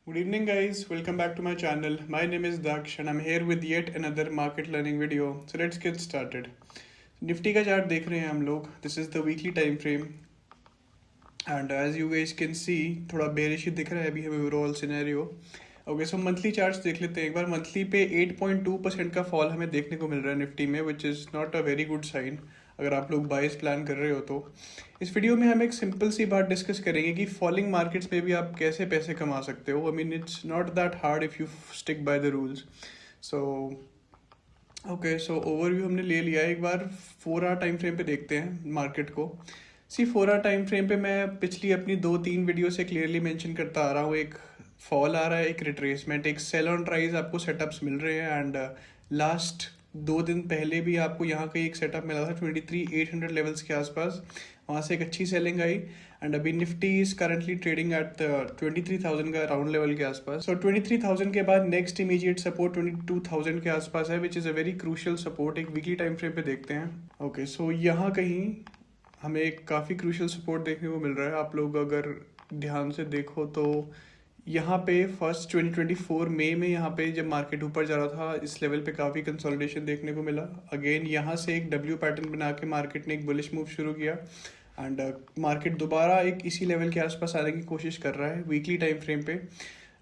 Good evening, guys. Welcome back to my channel. My name is Daksh, and I'm here with yet another market learning video. So let's get started. Nifty का chart देख रहे हैं हम लोग. This is the weekly time frame, and as you guys can see, थोड़ा bearish ही दिख रहा है अभी हमें overall scenario. Okay so monthly charts देख लेते हैं एक बार. मंथली पे 8.2% का फॉल हमें देखने को मिल रहा है निफ्टी में, which is not a very good sign अगर आप लोग बाइस प्लान कर रहे हो तो. इस वीडियो में हम एक सिंपल सी बात डिस्कस करेंगे कि फॉलिंग मार्केट्स में भी आप कैसे पैसे कमा सकते हो. I mean it's not that hard if you stick by the rules. So okay so overview हमने ले लिया है. एक बार 4 आवर टाइम फ्रेम पे देखते हैं मार्केट को. 4 आवर टाइम फ्रेम पे मैं पिछली अपनी 2-3 वीडियो से क्लियरली मेंशन करता आ रहा हूँ. एक फॉल आ रहा है, एक रिट्रेसमेंट, एक सेल ऑन राइज आपको सेटअप्स मिल रहे हैं. एंड लास्ट 2 दिन पहले भी आपको यहाँ का एक सेटअप मिला था 23,800 लेवल्स के आसपास. वहाँ से एक अच्छी सेलिंग आई. एंड अभी Nifty is currently trading at 23,000 का राउंड लेवल के आसपास. सो 23,000 के बाद नेक्स्ट इमीडिएट सपोर्ट 22,000 के आसपास है, which is a very crucial support. एक वीकली टाइम फ्रेम पे देखते हैं. ओके सो यहाँ कहीं हमें एक काफ़ी क्रूशियल सपोर्ट देखने को मिल रहा है. आप लोग अगर ध्यान से देखो तो यहाँ पे फर्स्ट 2024 मई में यहाँ पे जब मार्केट ऊपर जा रहा था इस लेवल पे काफ़ी कंसोलिडेशन देखने को मिला. अगेन यहाँ से एक डब्ल्यू पैटर्न बना के मार्केट ने एक बुलिश मूव शुरू किया. एंड मार्केट दोबारा एक इसी लेवल के आसपास आने की कोशिश कर रहा है वीकली टाइम फ्रेम पे.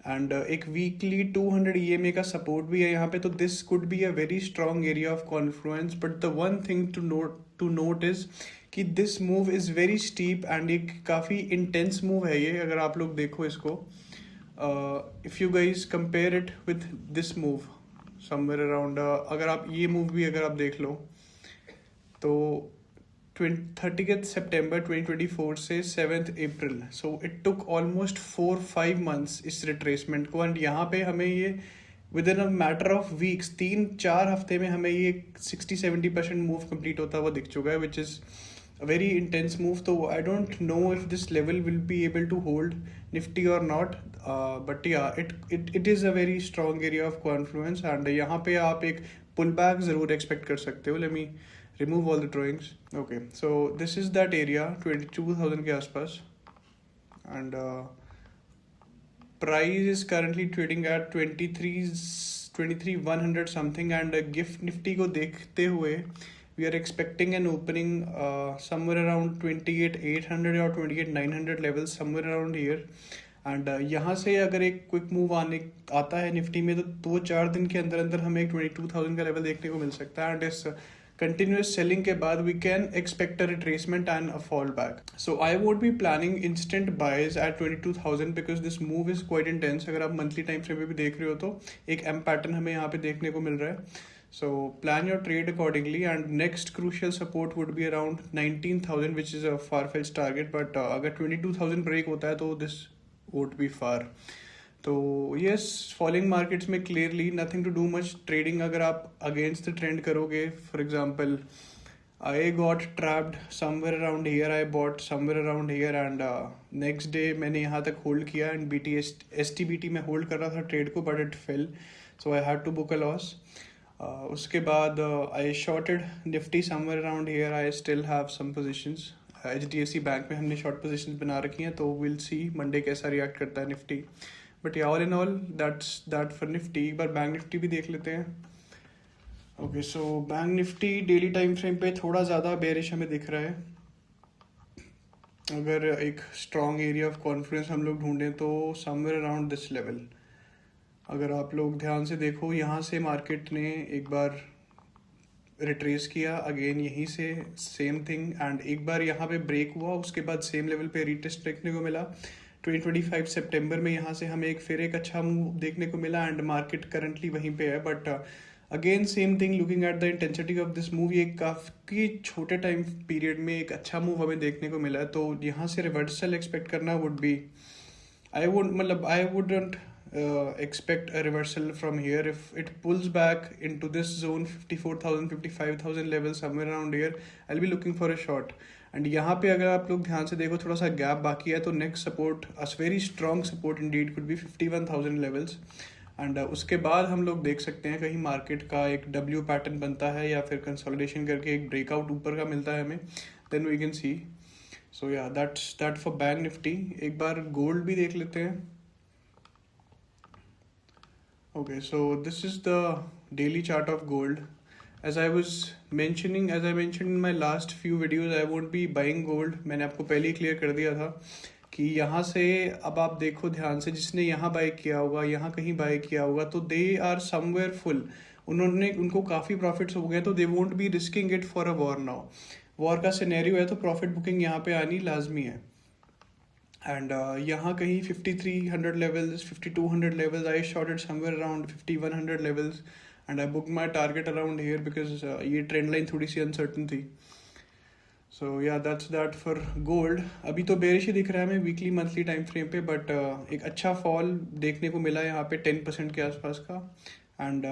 एंड एक वीकली 200 EMA का सपोर्ट भी है यहाँ पे. तो this could be a very strong area of confluence. But the one thing to note is कि this move is very steep and एक काफ़ी इंटेंस मूव है ये. अगर आप लोग देखो इसको, if you guys compare it with this move somewhere around, अगर आप ये मूव भी अगर आप देख लो तो 30th September 2024 से 7th April, so it took almost 4-5 months इस रिट्रेसमेंट को. एंड यहाँ पे हमें ये with in a matter of weeks 3-4 हफ्ते में हमें ये 60-70% मूव कंप्लीट होता हुआ दिख चुका है, which is a very intense move. So I don't know if this level will be able to hold Nifty or not, but yeah, it is a very strong area of confluence. And यहाँ पे आप एक pullback ज़रूर expect कर सकते हो. Let me remove all the drawings. Okay, so this is that area 22,000 के आसपास. And price is currently trading at 23,100 something. And gift Nifty को देखते हुए we are expecting an opening somewhere around 28,800 or 28,900 levels, somewhere around here. And यहाँ से अगर एक quick move आता है निफ्टी में तो 2-4 दिन के अंदर अंदर हमें एक 22,000 का लेवल देखने को मिल सकता है. एंड इस कंटिन्यूस सेलिंग के बाद we can expect a retracement and a fall back. So I would be planning instant buys at 22,000 because this move is quite intense. अगर आप मंथली टाइम फ्रेम पे भी देख रहे हो तो एक एम पैटर्न हमें यहाँ पे देखने को मिल रहा है. So plan your trade accordingly. And next crucial support would be around 19,000, which is a far-fetched target. But अगर 22,000 break होता है तो this would be far. तो yes, falling markets में clearly nothing to do much trading. अगर आप against the trend करोगे, for example, I got trapped somewhere around here. I bought somewhere around here, and next day मैंने यहाँ तक hold किया and STBT में hold कर रहा था trade को, but it fell, so I had to book a loss. उसके बाद I shorted Nifty somewhere around here. I still have some positions. HDFC bank में हमने शॉर्ट पोजीशंस बना रखी हैं, तो विल सी मंडे कैसा रिएक्ट करता है Nifty. But yeah all in all that for Nifty. एक बार बैंक निफ्टी भी देख लेते हैं. Okay so bank Nifty daily time frame पे थोड़ा ज़्यादा बेरिश हमें दिख रहा है. अगर एक स्ट्रॉन्ग एरिया ऑफ कॉन्फिडेंस हम लोग ढूंढें तो समवेयर अराउंड दिस लेवल. अगर आप लोग ध्यान से देखो यहाँ से मार्केट ने एक बार रिट्रेस किया, अगेन यहीं से सेम थिंग. एंड एक बार यहाँ पे ब्रेक हुआ, उसके बाद सेम लेवल पे रीटेस्ट देखने को मिला 2025 सितंबर में. यहाँ से हमें एक अच्छा मूव देखने को मिला एंड मार्केट करंटली वहीं पे है. But again same thing looking at the intensity of this move, ये काफ़ी छोटे टाइम पीरियड में एक अच्छा मूव हमें देखने को मिला है. तो यहाँ से रिवर्सल एक्सपेक्ट करना would be, I wouldn't expect a reversal from here. If it pulls back into this zone 54,000 55,000 level somewhere around here, I'll be looking for a short. And यहाँ पे अगर आप लोग ध्यान से देखो थोड़ा सा गैप बाकी है, तो next support a very strong support Indeed could be 51,000 levels. And उसके बाद हम लोग देख सकते हैं कहीं मार्केट का एक डब्ल्यू पैटर्न बनता है या फिर कंसोलिडेशन करके एक ब्रेकआउट ऊपर का मिलता है हमें, देन वी कैन सी. सो या दैट फॉर बैंक निफ्टी. एक बार गोल्ड भी देख लेते हैं. Okay, so this is the daily chart of gold. As I mentioned in my last few videos, I won't be buying gold. मैंने आपको पहले ही clear कर दिया था कि यहाँ से अब आप देखो ध्यान से, जिसने यहाँ बाय किया होगा, यहाँ कहीं बाय किया होगा, तो दे आर समवेयर फुल. उनको काफ़ी प्रॉफिट्स हो गए, तो they won't be risking it for a war now. War का सिनेरियो है तो प्रॉफिट बुकिंग यहाँ पे आनी लाजमी है. एंड यहाँ कहीं 5300 levels, 5200 levels, I shorted somewhere around 5100 levels and I booked my target around here because ये ट्रेंड लाइन थोड़ी सी अनसर्टन थी. सो या दैट्स दैट फॉर गोल्ड. अभी तो बेरिश ही दिख रहा है हमें वीकली मंथली टाइम फ्रेम पे, बट एक अच्छा फॉल देखने को मिला यहाँ पे 10% के आसपास का. And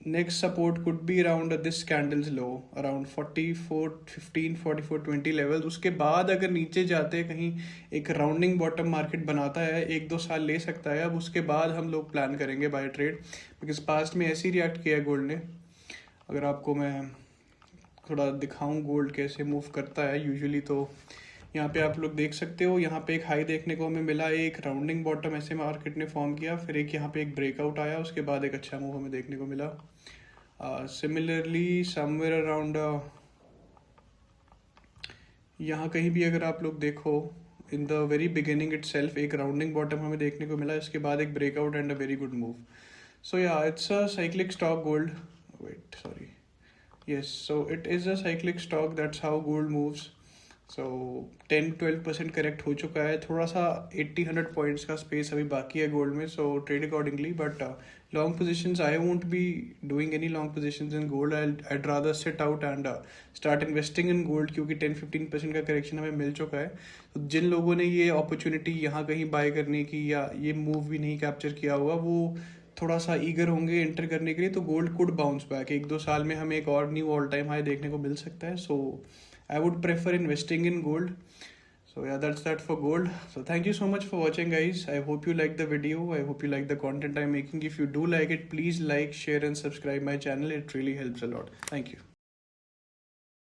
next support could be around this candles low, around 44.15 44.20 level. उसके बाद अगर नीचे जाते कहीं एक राउंडिंग बॉटम मार्केट बनाता है, 1-2 साल ले सकता है. अब उसके बाद हम लोग प्लान करेंगे बाय ट्रेड, बिकॉज पास्ट में ऐसे ही रिएक्ट किया है गोल्ड ने. अगर आपको मैं थोड़ा दिखाऊं गोल्ड कैसे मूव करता है यूजुअली, तो यहाँ पे आप लोग देख सकते हो. यहाँ पे एक हाई देखने को हमें मिला, एक राउंडिंग बॉटम ऐसे मार्केट ने फॉर्म किया, फिर एक यहाँ पे एक ब्रेकआउट आया, उसके बाद एक अच्छा मूव हमें देखने को मिला. सिमिलरली समवेयर अराउंड यहाँ कहीं भी अगर आप लोग देखो, in the very beginning itself एक राउंडिंग बॉटम हमें देखने को मिला, इसके बाद एक breakout and a very good move. So yeah it's a cyclic stock gold. Wait, sorry. Yes, so it is a cyclic stock. That's how gold moves. So 10-12% correct हो चुका है. थोड़ा सा 80-100 पॉइंट्स का स्पेस अभी बाकी है गोल्ड में, so trade accordingly. But long positions I won't be doing any long positions in gold. I'd rather sit out and start investing in gold, क्योंकि 10-15% का करेक्शन हमें मिल चुका है. तो जिन लोगों ने ये अपॉर्चुनिटी यहाँ कहीं बाय करने की या ये मूव भी नहीं कैप्चर किया होगा, वो थोड़ा सा ईगर होंगे एंटर करने के लिए. तो गोल्ड कुड बाउंस बैक. 1-2 साल में हमें एक और न्यू ऑल टाइम हाई देखने को मिल सकता है. So I would prefer investing in gold. So yeah, that's that for gold. So thank you so much for watching, guys. I hope you like the video. I hope you like the content I'm making. If you do like it, please like, share and subscribe my channel. It really helps a lot. Thank you.